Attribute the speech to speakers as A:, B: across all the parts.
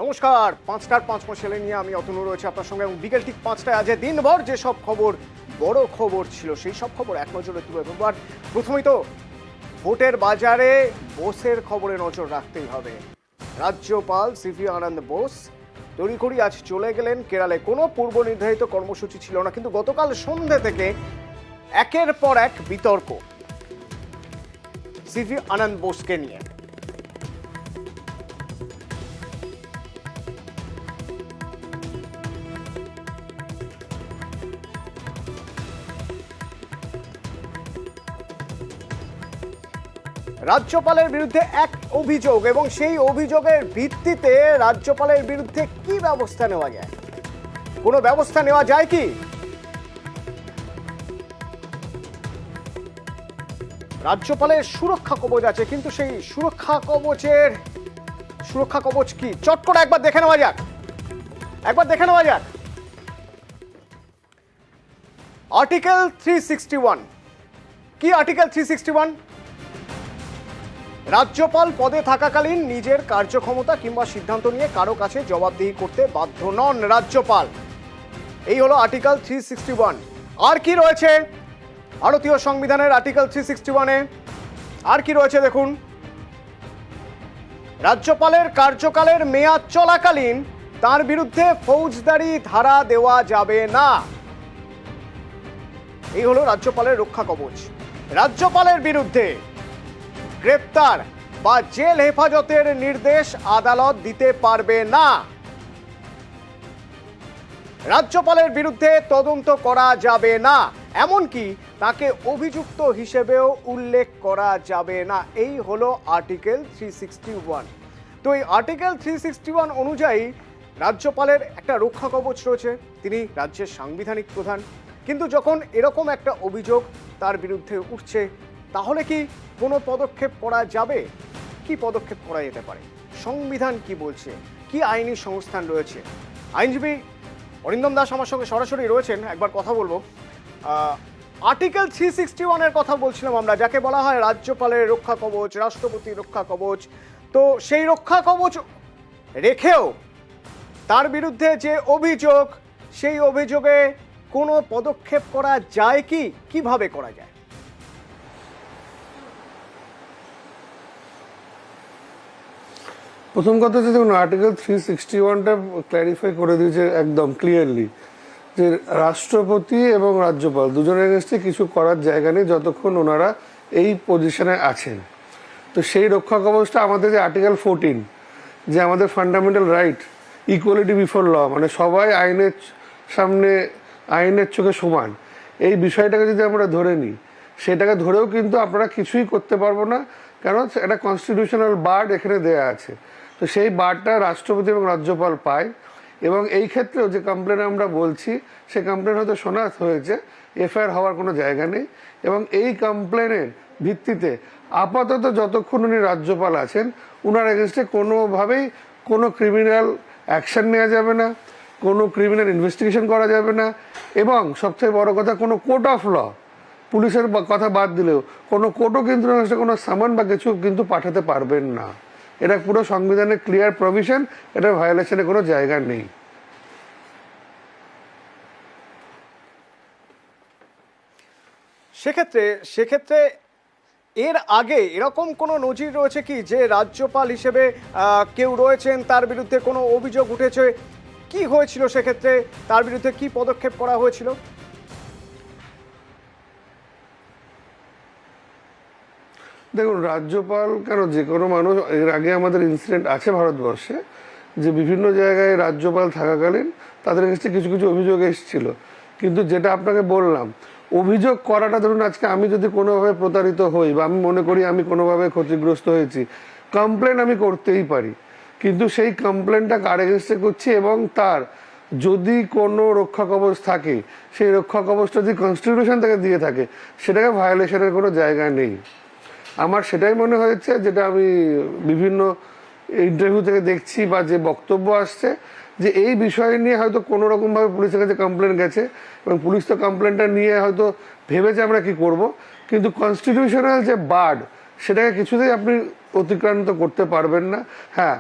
A: নমস্কার, ৫টার ৫ মশালে নিয়ে আমি অতনু রয়েছে আপনার সঙ্গে এবং বিকেল ঠিক ৫টায় আজ দিনভর যেসব খবর বড় খবর ছিল সেই সব খবর এক নজরে তুলে ধরবো। আর প্রথমেই তো ভোটের বাজারে বোসের খবরে নজর রাখতেই হবে। রাজ্যপাল সিভি আনন্দ বোস তড়িঘড়ি আজ চলে গেলেন কেরালে। কোনো পূর্ব নির্ধারিত কর্মসূচি ছিল না, কিন্তু গতকাল সন্ধ্যে থেকে একের পর এক বিতর্ক সিভি আনন্দ বোসকে নিয়ে। রাজ্যপালের বিরুদ্ধে এক অভিযোগ এবং সেই অভিযোগের ভিত্তিতে রাজ্যপালের বিরুদ্ধে কি ব্যবস্থা নেওয়া যায়, কোনো ব্যবস্থা নেওয়া যায় কি? রাজ্যপালের সুরক্ষা কবচ আছে, কিন্তু সেই সুরক্ষা কবচ কি চট করে একবার দেখে নেওয়া যাক। আর্টিকেল 361 কি? আর্টিকেল 361 রাজ্যপাল পদে থাকাকালীন নিজের কার্যক্ষমতা কিংবা সিদ্ধান্ত নিয়ে কারো কাছে জবাবদিহি করতে বাধ্য নন রাজ্যপাল। এই হলো আর্টিকেল 361। আর কি রয়েছে ভারতীয় সংবিধানের আর্টিকেল 361-এ? আর কি রয়েছে দেখুন। রাজ্যপালের কার্যকালের মেয়াদ চলাকালীন তার বিরুদ্ধে ফৌজদারি ধারা দেওয়া যাবে না। এই হলো রাজ্যপালের রক্ষা কবচ। রাজ্যপালের বিরুদ্ধে গ্রেপ্তার বা জেল হেফাজতের নির্দেশ আদালত দিতে পারবে না। রাজ্যপালের বিরুদ্ধে তদন্ত করা যাবে না, এমনকি তাকে অভিযুক্ত হিসেবেও উল্লেখ করা যাবে না। এই হলো আর্টিকেল 361। তো এই আর্টিকেল 361 অনুযায়ী রাজ্যপালের একটা রক্ষা কবচ রয়েছে, তিনি রাজ্যের সাংবিধানিক প্রধান। কিন্তু যখন এরকম একটা অভিযোগ তার বিরুদ্ধে উঠছে, তাহলে কি কোনো পদক্ষেপ করা যাবে? কি পদক্ষেপ করা যেতে পারে? সংবিধান কি বলছে? কি আইনি সংস্থান রয়েছে? আইনজীবী অরিন্দম দাস আমার সঙ্গে সরাসরি রয়েছেন, একবার কথা বলবো। আর্টিকেল 361-এর কথা বলছিলাম আমরা, যাকে বলা হয় রাজ্যপালের রক্ষা কবচ, রাষ্ট্রপতির রক্ষা কবচ। তো সেই রক্ষা কবচ রেখেও তার বিরুদ্ধে যে অভিযোগ, সেই অভিযোগে কোনো পদক্ষেপ করা যায় কি? কিভাবে করা যায়?
B: প্রথম কথা হচ্ছে, দেখুন, আর্টিকেল 361টা ক্ল্যারিফাই করে দিয়েছে একদম ক্লিয়ারলি যে রাষ্ট্রপতি এবং রাজ্যপাল দুজনের এগেনস্টে কিছু করার জায়গা নেই যতক্ষণ ওনারা এই পজিশনে আছেন। তো সেই রক্ষা কবচটা আমাদের যে আর্টিকেল 14, যে আমাদের fundamental right equality before law, মানে সবাই আইনের সামনে আইনের চোখে সমান, এই বিষয়টাকে যদি আমরা ধরে নিই, সেটাকে ধরেও কিন্তু আপনারা কিছুই করতে পারবো না, কারণ একটা কনস্টিটিউশনাল বার্ড এখানে দেয়া আছে। তো সেই বার্ডটা রাষ্ট্রপতি এবং রাজ্যপাল পায়। এবং এই ক্ষেত্রেও যে কমপ্লেন আমরা বলছি, সে কমপ্লেন হয়তো শোনা হয়েছে, এফআইআর হওয়ার কোনো জায়গা নেই। এবং এই কমপ্লেনের ভিত্তিতে আপাতত যতক্ষণ উনি রাজ্যপাল আছেন, উনার এগেনস্টে কোনোভাবেই কোনো ক্রিমিনাল অ্যাকশন নেওয়া যাবে না, কোনো ক্রিমিনাল ইনভেস্টিগেশন করা যাবে না, এবং সবথেকে বড় কথা, কোনো কোর্ট অফ ল, পুলিশের কথা বাদ দিলেও কোনো কোর্টও কিন্তু কোনো সামান বা কিছু কিন্তু পাঠাতে পারবেন না। এটা পুরো সংবিধানের ক্লিয়ার প্রভিশন, এটা ভায়োলেশনের কোনো জায়গা নেই।
A: সেক্ষেত্রে এর আগে এরকম কোনো নজির রয়েছে কি যে রাজ্যপাল হিসেবে কেউ রয়েছেন, তার বিরুদ্ধে কোনো অভিযোগ উঠেছে? কি হয়েছিল সেক্ষেত্রে? তার বিরুদ্ধে কি পদক্ষেপ করা হয়েছিল?
B: দেখুন, রাজ্যপাল কেন, যে কোনো মানুষ, এর আগে আমাদের ইনসিডেন্ট আছে ভারতবর্ষে যে বিভিন্ন জায়গায় রাজ্যপাল থাকাকালীন তাদের কাছে কিছু কিছু অভিযোগ এসেছিল। কিন্তু যেটা আপনাকে বললাম, অভিযোগ করাটা, ধরুন আজকে আমি যদি কোনোভাবে প্রতারিত হই বা আমি মনে করি আমি কোনোভাবে ক্ষতিগ্রস্ত হয়েছি, কমপ্লেন আমি করতেই পারি। কিন্তু সেই কমপ্লেনটা কার এগেনস্টে করছি এবং তার যদি কোনো রক্ষা কবচ থাকে, সেই রক্ষা কবচটা যদি কনস্টিটিউশন থেকে দিয়ে থাকে, সেটাকে ভায়োলেশনের কোনো জায়গা নেই। আমার সেটাই মনে হয়েছে, যেটা আমি বিভিন্ন ইন্টারভিউ থেকে দেখছি বা যে বক্তব্য আসছে, যে এই বিষয় নিয়ে হয়তো কোনো রকমভাবে পুলিশের কাছে কমপ্লেন গেছে এবং পুলিশ তো কমপ্লেনটা নিয়ে হয়তো ভেবেছে আমরা কি করব, কিন্তু কনস্টিটিউশনাল যে বার্ড, সেটাকে কিছুতেই আপনি অতিক্রান্ত করতে পারবেন না। হ্যাঁ,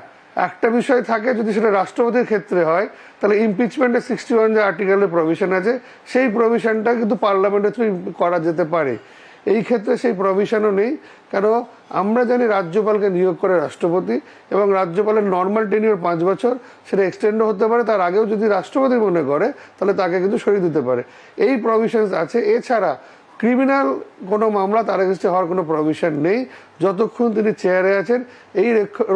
B: একটা বিষয় থাকে, যদি সেটা রাষ্ট্রপতির ক্ষেত্রে হয় তাহলে ইমপিচমেন্টের 61 যে আর্টিকেলের প্রভিশন আছে সেই প্রভিশনটা কিন্তু পার্লামেন্টের থ্রু করা যেতে পারে। এই ক্ষেত্রে সেই প্রভিশনও নেই, কারণ আমরা জানি রাজ্যপালকে নিয়োগ করে রাষ্ট্রপতি এবং রাজ্যপালের নর্মাল টেনিওর 5 বছর, সেটা এক্সটেন্ডও হতে পারে, তার আগেও যদি রাষ্ট্রপতি মনে করে তাহলে তাকে কিন্তু সরিয়ে দিতে পারে, এই প্রভিশনস আছে। এছাড়া ক্রিমিনাল কোনো মামলা তার এগেনস্টে হওয়ার কোনো প্রভিশন নেই যতক্ষণ তিনি চেয়ারে আছেন। এই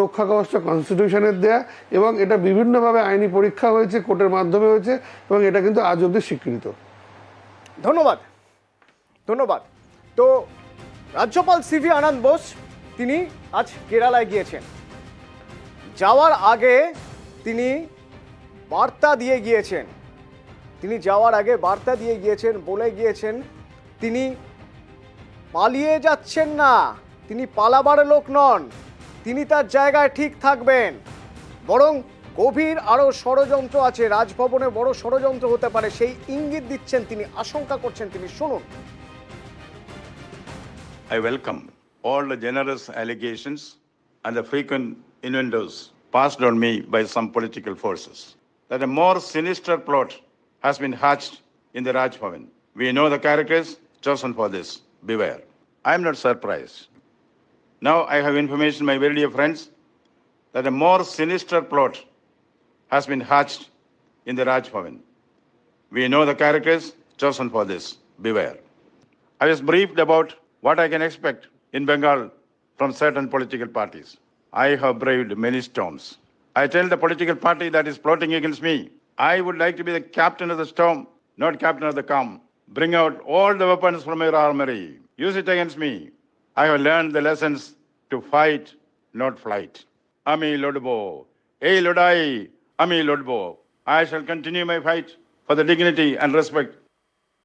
B: রক্ষা কবচটা কনস্টিটিউশনের দেয়া এবং এটা বিভিন্নভাবে আইনি পরীক্ষা হয়েছে, কোর্টের মাধ্যমে হয়েছে এবং এটা কিন্তু আজ অবধি স্বীকৃত।
A: ধন্যবাদ ধন্যবাদ। তো রাজ্যপাল সিভি আনন্দ বোস তিনি আজ কেরালায় গিয়েছেন। যাওয়ার আগে তিনি বার্তা দিয়ে গিয়েছেন, বলে গিয়েছেন তিনি পালিয়ে যাচ্ছেন না, তিনি পালাবার লোক নন, তিনি তার জায়গায় ঠিক থাকবেন, বরং গভীর আরো ষড়যন্ত্র আছে, রাজভবনে বড় ষড়যন্ত্র হতে পারে সেই ইঙ্গিত দিচ্ছেন তিনি, আশঙ্কা করছেন তিনি। শুনুন।
C: I welcome all the generous allegations and the frequent innuendos passed on me by some political forces that a more sinister plot has been hatched in the Raj Bhavan. We know the characters chosen for this. Beware. I am not surprised. Now I have information, my very dear friends, that a more sinister plot has been hatched in the Raj Bhavan. We know the characters chosen for this. Beware. I was briefed about what I can expect in Bengal from certain political parties. I have braved many storms. I tell the political party that is plotting against me, I would like to be the captain of the storm, not captain of the calm. Bring out all the weapons from your armory. Use it against me. I have learned the lessons to fight, not flight. Ami Lodbo. Hey Lodai. Ami Lodbo. I shall continue my fight for the dignity and respect